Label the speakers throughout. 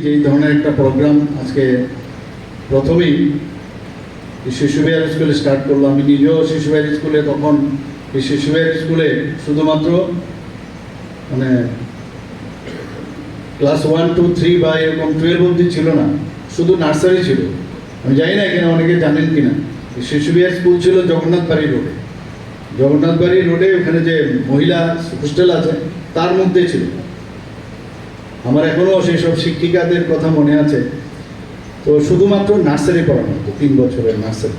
Speaker 1: যে এই ধরনের একটা প্রোগ্রাম আজকে প্রথমেই শিশু বিহার স্কুলে স্টার্ট করলো। আমি নিজেও শিশু বিহার স্কুলে তখন এই শিশু বিহার স্কুলে শুধুমাত্র মানে ক্লাস 1, 2, 3 বা এরকম 12 অবধি ছিল না, শুধু নার্সারি ছিল। আমি জানি না এখানে অনেকে জানেন কিনা, শিশু বিহার স্কুল ছিল জগন্নাথবাড়ি রোডে। জগন্নাথবাড়ি রোডে ওখানে যে মহিলা হোস্টেল আছে তার মধ্যে ছিল। আমার এখনও সেই সব শিক্ষিকাদের কথা মনে আছে। তো শুধুমাত্র নার্সারি পড়ানো হতো, 3 বছরের নার্সারি।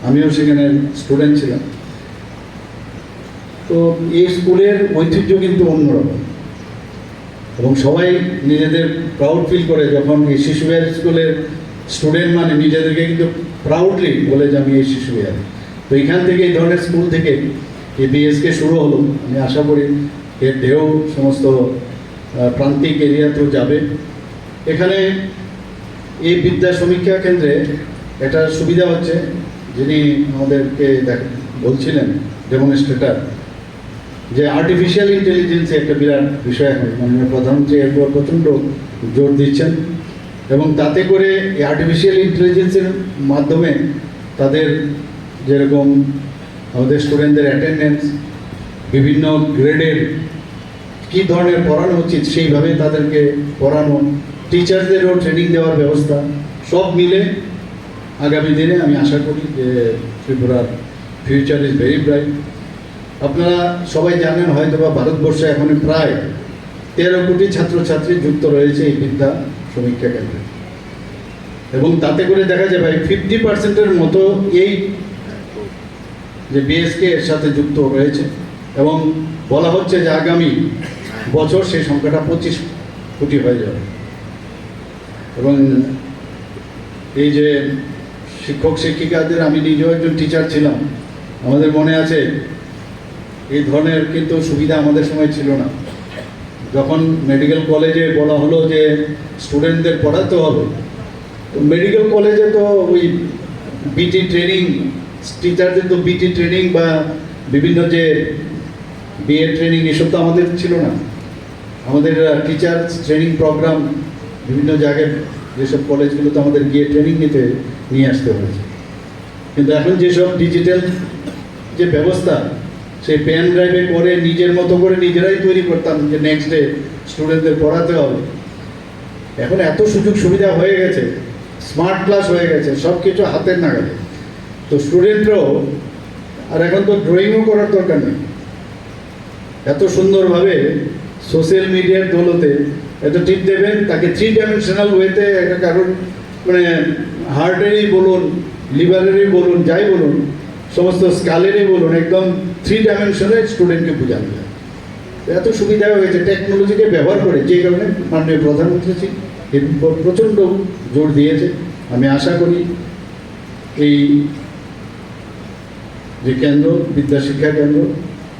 Speaker 1: আমিও সেখানে স্টুডেন্ট ছিলাম। তো এই স্কুলের ঐতিহ্য কিন্তু অন্যরকম, এবং সবাই নিজেদের প্রাউড ফিল করে যখন এই শিশু বিহার স্কুলের স্টুডেন্ট মানে নিজেদেরকে কিন্তু প্রাউডলি বলে যে আমি এই শিশু বিহার। তো এখান থেকে এই ধরনের স্কুল থেকে এই বিএসকে শুরু হলো। আমি আশা করি এর ঢেউ সমস্ত প্রান্তিক এরিয়াতেও যাবে। এখানে এই বিদ্যা সমীক্ষা কেন্দ্রে একটা সুবিধা হচ্ছে, যিনি আমাদেরকে বলছিলেন ডেমনস্ট্রেটর, যে আর্টিফিশিয়াল ইন্টেলিজেন্স একটা বিরাট বিষয় এখন মাননীয় প্রধানমন্ত্রী এরপর প্রচণ্ড জোর দিচ্ছেন, এবং তাতে করে এই আর্টিফিশিয়াল ইন্টেলিজেন্সের মাধ্যমে তাদের যেরকম আমাদের স্টুডেন্টদের অ্যাটেন্ডেন্স, বিভিন্ন গ্রেডের কী ধরনের পড়ানো উচিত সেইভাবে তাদেরকে পড়ানো, টিচারদেরও ট্রেনিং দেওয়ার ব্যবস্থা, সব মিলে আগামী দিনে আমি আশা করি যে ত্রিপুরার ফিউচার ইজ ভেরি ব্রাইট। আপনারা সবাই জানেন হয়তো বা ভারতবর্ষে এখন প্রায় 13 কোটি ছাত্রছাত্রী যুক্ত রয়েছে এই বিদ্যা সমীক্ষা কেন্দ্রে, এবং তাতে করে দেখা যায় ভাই 50%-এর মতো এই যে বিএসকে এর সাথে যুক্ত রয়েছে, এবং বলা হচ্ছে যে আগামী বছর সেই সংখ্যাটা 25 কোটি হয়ে যাবে। এবং এই যে শিক্ষক শিক্ষিকাদের, আমি নিজেও একজন টিচার ছিলাম, আমাদের মনে আছে এই ধরনের কিন্তু সুবিধা আমাদের সময় ছিল না। যখন মেডিকেল কলেজে বলা হলো যে স্টুডেন্টদের পড়াতে হবে, তো মেডিকেল কলেজে তো ওই বিটি ট্রেনিং, টিচারদের তো বিটি ট্রেনিং বা বিভিন্ন যে বিএড ট্রেনিং এসব তো আমাদের ছিল না। আমাদের টিচার ট্রেনিং প্রোগ্রাম বিভিন্ন জায়গায় যেসব কলেজগুলোতে আমাদের গিয়ে ট্রেনিং নিয়ে আসতে হয়েছে। কিন্তু এখন যেসব ডিজিটাল যে ব্যবস্থা, সেই পেন ড্রাইভে করে নিজের মতো করে নিজেরাই তৈরি করতাম যে নেক্সট ডে স্টুডেন্টদের পড়াতে হবে। এখন এত সুযোগ সুবিধা হয়ে গেছে, স্মার্ট ক্লাস হয়ে গেছে, সব কিছু হাতের নাগালে। তো স্টুডেন্টরাও, আর এখন তো ড্রয়িংও করার দরকার নেই, এত সুন্দরভাবে সোশ্যাল মিডিয়ার দৌলতে এত টিপ দেবেন, তাকে 3 ডাইমেনশনাল ওয়েতে একটা কারণ মানে হার্টেরই বলুন, লিভারেরই বলুন, যাই বলুন, সমস্ত স্কালেরই বলুন, একদম 3 ডাইমেনশনে স্টুডেন্টকে বোঝানো যায়। এত সুবিধা হয়েছে টেকনোলজিকে ব্যবহার করে, যে কারণে মাননীয় প্রধানমন্ত্রী এর উপর প্রচণ্ড জোর দিয়েছে। আমি আশা করি এই যে কেন্দ্র, বিদ্যা শিক্ষা কেন্দ্র,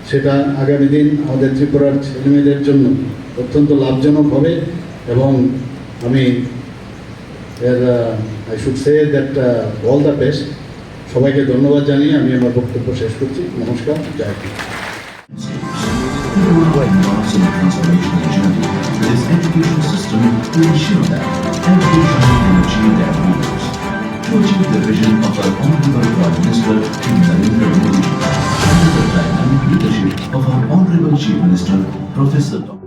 Speaker 1: সেটা আগামী দিন আমাদের ত্রিপুরার ছেলেমেয়েদের জন্য অত্যন্ত লাভজনক হবে। এবং আমি I should say that all the best. সবাইকে ধন্যবাদ জানিয়ে আমি আমার বক্তব্য শেষ করছি। নমস্কার, জয় Hind.
Speaker 2: This education system will ensure that every child can achieve their goals. To achieve the vision of our Honorable Prime Minister Shri Narendra Modi, under the dynamic leadership of our Honorable Chief Minister, Professor Dr.